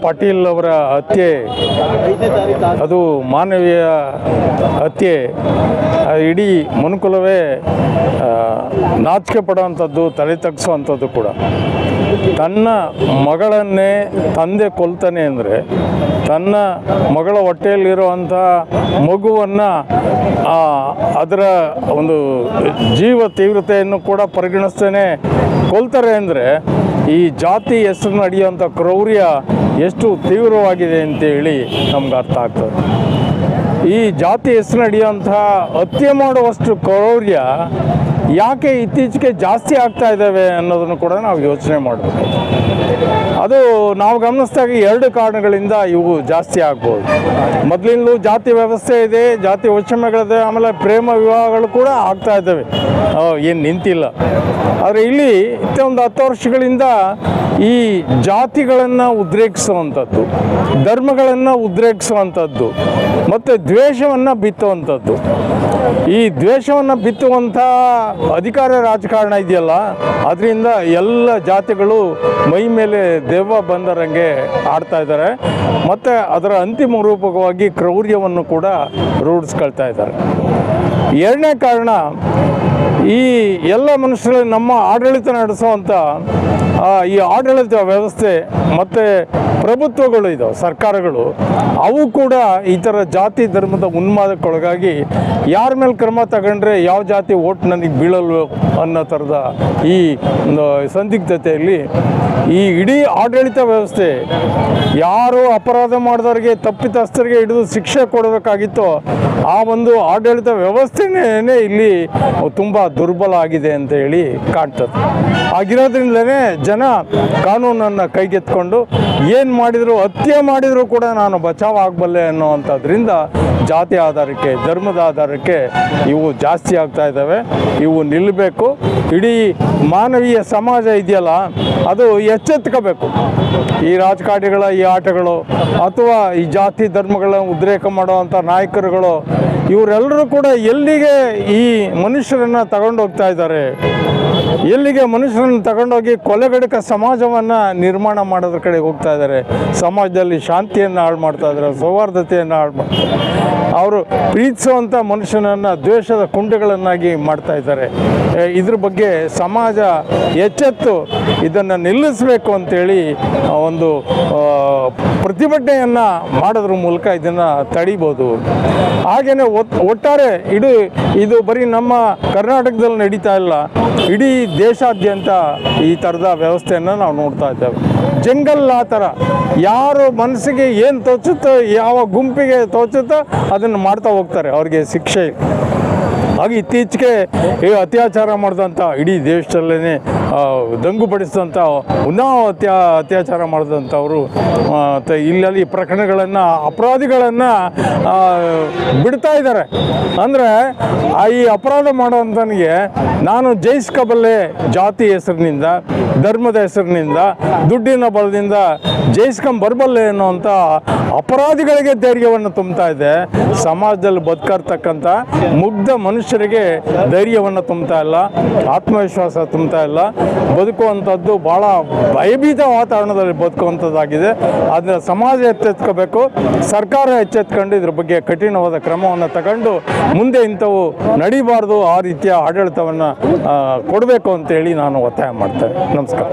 ಪಾಟೀಲ್ ಅವರ ಹತ್ಯೆ ಅದು ಮಾನವೀಯ ಹತ್ಯೆ. ಇಡೀ ಮನುಕುಲವೇ ನಾಚಿಕೆ ಪಡುವಂಥದ್ದು, ತಲೆ ತಗ್ಸುವಂಥದ್ದು ಕೂಡ. ತನ್ನ ಮಗಳನ್ನೇ ತಂದೆ ಕೊಲ್ತಾನೆ ಅಂದರೆ ತನ್ನ ಮಗಳ ಹೊಟ್ಟೆಯಲ್ಲಿರುವಂಥ ಮಗುವನ್ನು ಅದರ ಒಂದು ಜೀವ ತೀವ್ರತೆಯನ್ನು ಕೂಡ ಪರಿಗಣಿಸ್ತೇನೆ ಕೊಲ್ತಾರೆ ಅಂದರೆ ಈ ಜಾತಿ ಹೆಸರು ನಡೆಯುವಂಥ ಕ್ರೌರ್ಯ ಎಷ್ಟು ತೀವ್ರವಾಗಿದೆ ಅಂತೇಳಿ ನಮ್ಗೆ ಅರ್ಥ ಆಗ್ತದೆ. ಈ ಜಾತಿ ಹೆಸರು ನಡೆಯುವಂಥ ಹತ್ಯೆ ಮಾಡುವಷ್ಟು ಕ್ರೌರ್ಯ ಯಾಕೆ ಇತ್ತೀಚೆಗೆ ಜಾಸ್ತಿ ಆಗ್ತಾ ಇದ್ದಾವೆ ಅನ್ನೋದನ್ನು ಕೂಡ ನಾವು ಯೋಚನೆ ಮಾಡಬೇಕು. ಅದು ನಾವು ಗಮನಿಸಿದಾಗ 2 ಕಾರಣಗಳಿಂದ ಇವು ಜಾಸ್ತಿ ಆಗ್ಬೋದು. ಮೊದಲಿಂದಲೂ ಜಾತಿ ವ್ಯವಸ್ಥೆ ಇದೆ, ಜಾತಿ ವೈಷಮ್ಯಗಳಿದೆ, ಆಮೇಲೆ ಪ್ರೇಮ ವಿವಾಹಗಳು ಕೂಡ ಆಗ್ತಾ ಇದ್ದಾವೆ, ಏನು ನಿಂತಿಲ್ಲ. ಆದರೆ ಇಲ್ಲಿ ಒಂದು 10 ವರ್ಷಗಳಿಂದ ಈ ಜಾತಿಗಳನ್ನು ಉದ್ರೇಕಿಸುವಂಥದ್ದು, ಧರ್ಮಗಳನ್ನು ಉದ್ರೇಕಿಸುವಂಥದ್ದು ಮತ್ತು ದ್ವೇಷವನ್ನು ಬಿತ್ತುವಂಥದ್ದು, ಈ ದ್ವೇಷವನ್ನು ಬಿತ್ತುವಂಥ ಅಧಿಕಾರ ರಾಜಕಾರಣ ಇದೆಯಲ್ಲ, ಅದರಿಂದ ಎಲ್ಲ ಜಾತಿಗಳು ಮೈ ಮೇಲೆ ದೆವ್ವ ಬಂದರಂಗೆ ಆಡ್ತಾ ಇದ್ದಾರೆ ಮತ್ತು ಅದರ ಅಂತಿಮ ರೂಪವಾಗಿ ಕ್ರೌರ್ಯವನ್ನು ಕೂಡ ರೂಢಿಸ್ಕೊಳ್ತಾ ಇದ್ದಾರೆ. 2ನೇ ಕಾರಣ, ಈ ಎಲ್ಲ ಮನುಷ್ಯರು ನಮ್ಮ ಆಡಳಿತ ನಡೆಸುವಂಥ ಈ ಆಡಳಿತ ವ್ಯವಸ್ಥೆ ಮತ್ತು ಪ್ರಭುತ್ವಗಳು ಇದ್ದಾವೆ, ಸರ್ಕಾರಗಳು, ಅವು ಕೂಡ ಈ ಥರ ಜಾತಿ ಧರ್ಮದ ಉನ್ಮಾದಕ್ಕೊಳಗಾಗಿ ಯಾರ ಮೇಲೆ ಕ್ರಮ ತಗೊಂಡ್ರೆ ಯಾವ ಜಾತಿ ಓಟ್ ನನಗೆ ಬೀಳಲ್ವೋ ಅನ್ನೋ ಥರದ ಈ ಸಂದಿಗ್ಧತೆಯಲ್ಲಿ ಈ ಇಡೀ ಆಡಳಿತ ವ್ಯವಸ್ಥೆ ಯಾರು ಅಪರಾಧ ಮಾಡಿದವರಿಗೆ, ತಪ್ಪಿತಸ್ಥರಿಗೆ ಹಿಡಿದು ಶಿಕ್ಷೆ ಕೊಡಬೇಕಾಗಿತ್ತೋ ಆ ಒಂದು ಆಡಳಿತ ವ್ಯವಸ್ಥೆನೇ ಇಲ್ಲಿ ತುಂಬ ದುರ್ಬಲ ಆಗಿದೆ ಅಂತ ಹೇಳಿ ಕಾಣ್ತದೆ. ಆಗಿರೋದ್ರಿಂದಲೇ ಜನ ಕಾನೂನನ್ನು ಕೈಗೆತ್ಕೊಂಡು ಏನು ಮಾಡಿದರೂ, ಹತ್ಯೆ ಮಾಡಿದರೂ ಕೂಡ ನಾನು ಬಚಾವ್ ಆಗಬಲ್ಲೆ ಅನ್ನೋವಂಥದ್ರಿಂದ ಜಾತಿ ಆಧಾರಕ್ಕೆ, ಧರ್ಮದ ಆಧಾರಕ್ಕೆ ಇವು ಜಾಸ್ತಿ ಆಗ್ತಾ ಇದ್ದಾವೆ. ಇವು ನಿಲ್ಲಬೇಕು. ಇಡೀ ಮಾನವೀಯ ಸಮಾಜ ಇದೆಯಲ್ಲ, ಅದು ಎಚ್ಚೆತ್ಕೋಬೇಕು. ಈ ರಾಜಕಾರಣಿಗಳ ಈ ಆಟಗಳು ಅಥವಾ ಈ ಜಾತಿ ಧರ್ಮಗಳನ್ನು ಉದ್ರೇಕ ಮಾಡುವಂಥ ನಾಯಕರುಗಳು ಇವರೆಲ್ಲರೂ ಕೂಡ ಎಲ್ಲಿಗೆ ಈ ಮನುಷ್ಯರನ್ನು ತಗೊಂಡೋಗ್ತಾ ಇದ್ದಾರೆ, ಎಲ್ಲಿಗೆ ಮನುಷ್ಯರನ್ನು ತಗೊಂಡೋಗಿ ಕೊಲೆಗಡಕ ಸಮಾಜವನ್ನು ನಿರ್ಮಾಣ ಮಾಡೋದ್ರ ಕಡೆ ಹೋಗ್ತಾ ಇದ್ದಾರೆ. ಸಮಾಜದಲ್ಲಿ ಶಾಂತಿಯನ್ನು ಹಾಳು ಮಾಡ್ತಾ ಇದ್ದಾರೆ, ಸೌಹಾರ್ದತೆಯನ್ನು ಹಾಳು ಮಾಡ್ತಾರೆ. ಅವರು ಪ್ರೀತಿಸುವಂಥ ಮನುಷ್ಯನನ್ನು ದ್ವೇಷದ ಕುಂಡಗಳನ್ನಾಗಿ ಮಾಡ್ತಾ ಇದ್ದಾರೆ. ಇದ್ರ ಬಗ್ಗೆ ಸಮಾಜ ಎಚ್ಚೆತ್ತು ಇದನ್ನು ನಿಲ್ಲಿಸಬೇಕು ಅಂತೇಳಿ ಒಂದು ಪ್ರತಿಭಟನೆಯನ್ನು ಮಾಡೋದ್ರ ಮೂಲಕ ಇದನ್ನು ತಡಿಬೋದು. ಹಾಗೆಯೇ ಒಟ್ಟಾರೆ ಇದು ಬರೀ ನಮ್ಮ ಕರ್ನಾಟಕದಲ್ಲಿ ನಡೀತಾ ಇಲ್ಲ, ಇಡೀ ದೇಶಾದ್ಯಂತ ಈ ಥರದ ವ್ಯವಸ್ಥೆಯನ್ನು ನಾವು ನೋಡ್ತಾ ಇದ್ದೇವೆ. ಜಂಗಲ್ ಆ ಥರ ಯಾರು ಮನಸ್ಸಿಗೆ ಏನು ತೋಚುತ್ತೋ, ಯಾವ ಗುಂಪಿಗೆ ತೋಚುತ್ತೋ ಅದನ್ನು ಮಾಡ್ತಾ ಹೋಗ್ತಾರೆ, ಅವ್ರಿಗೆ ಶಿಕ್ಷೆ. ಹಾಗೆ ಇತ್ತೀಚೆಗೆ ಅತ್ಯಾಚಾರ ಮಾಡಿದಂಥ, ಇಡೀ ದೇಶದಲ್ಲೇ ದಂಗುಪಡಿಸಿದಂಥ ಉನ್ನಾವ ಅತ್ಯಾಚಾರ ಮಾಡಿದಂಥವರು ಇಲ್ಲಲ್ಲಿ ಪ್ರಕರಣಗಳನ್ನು, ಅಪರಾಧಿಗಳನ್ನು ಬಿಡ್ತಾ ಇದ್ದಾರೆ. ಅಂದರೆ ಈ ಅಪರಾಧ ಮಾಡೋವಂಥನಿಗೆ ನಾನು ಜಯಿಸ್ಕೋಬಲ್ಲೆ ಜಾತಿ ಹೆಸರಿನಿಂದ, ಧರ್ಮದ ಹೆಸರಿನಿಂದ, ದುಡ್ಡಿನ ಬಲದಿಂದ ಜಯಿಸ್ಕೊಂಬರ್ಬಲ್ಲೆ ಅನ್ನೋವಂಥ ಅಪರಾಧಿಗಳಿಗೆ ಧೈರ್ಯವನ್ನು ತುಂಬ್ತಾ ಇದೆ. ಸಮಾಜದಲ್ಲಿ ಬದುಕಿರ್ತಕ್ಕಂಥ ಮುಗ್ಧ ಮನುಷ್ಯರಿಗೆ ಧೈರ್ಯವನ್ನು ತುಂಬ್ತಾ ಇಲ್ಲ, ಆತ್ಮವಿಶ್ವಾಸ ತುಂಬ್ತಾ ಇಲ್ಲ. ಬದುಕುವಂಥದ್ದು ಭಾಳ ಭಯಭೀತ ವಾತಾವರಣದಲ್ಲಿ ಬದುಕುವಂಥದ್ದಾಗಿದೆ. ಅದನ್ನ ಸಮಾಜ ಎಚ್ಚೆತ್ಕೋಬೇಕು, ಸರ್ಕಾರ ಎಚ್ಚೆತ್ಕೊಂಡು ಇದ್ರ ಬಗ್ಗೆ ಕಠಿಣವಾದ ಕ್ರಮವನ್ನು ತಗೊಂಡು ಮುಂದೆ ಇಂಥವು ನಡೀಬಾರ್ದು, ಆ ರೀತಿಯ ಆಡಳಿತವನ್ನು ಕೊಡಬೇಕು ಅಂತೇಳಿ ನಾನು ಒತ್ತಾಯ ಮಾಡ್ತೇನೆ. ನಮಸ್ಕಾರ.